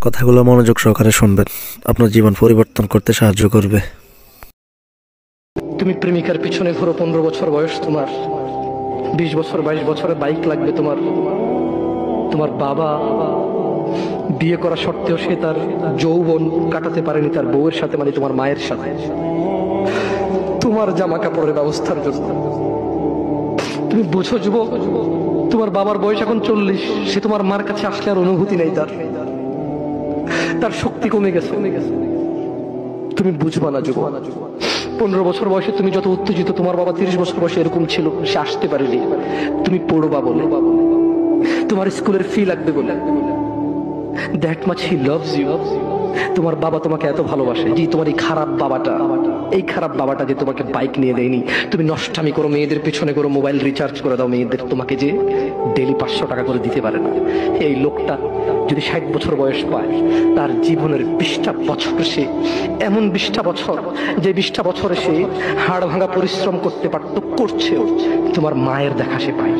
কথাগুলো মনোযোগ সহকারে শুনবেন, আপনার জীবন পরিবর্তন করতে সাহায্য করবে। তুমি প্রেমিকার পিছনে ঘোরো, 15 বছর বয়স তোমার, 20 বছর 22 বছরে বাইক লাগবে তোমার। তোমার বাবা বিয়ে করা সত্ত্বেও সে তার যৌবন কাটাতে পারেনি তার বউয়ের সাথে, মানে তোমার মায়ের সাথে, তোমার জামা কাপড়ের ব্যবস্থার জন্য। তুমি বুঝো যুবক, তোমার বাবার বয়স এখন 40, সে তোমার মার কাছে আসলে আর অনুভূতি নেই, তার শক্তি কমে গেছে। তুমি বুঝবা না যুবক, 15 বছর বয়সে তুমি যত উত্তেজিত, তোমার বাবা 30 বছর বয়সে এরকম ছিল, সে আসতে পারেনি। তুমি পড়বা বলে, তোমার স্কুলের ফি লাগবে বলে, that much he loves you. তোমার বাবা তোমাকে এত ভালোবাসে যে তোমার এই খারাপ বাবাটা যে তোমাকে বাইক নিয়ে দেয়নি। তুমি নষ্টামি করো, মেয়েদের পিছনে করো, মোবাইল রিচার্জ করে দাও মেয়েদের, তোমাকে যে ডেলি 500 টাকা করে দিতে পারে না। এই লোকটা যদি 60 বছর বয়স পায়, তার জীবনের 20টা বছর সে এমন 20টা বছর, যে 20টা বছরে সে হাড় ভাঙা পরিশ্রম করতে পারত, করছেও, তোমার মায়ের দেখা সে পায়।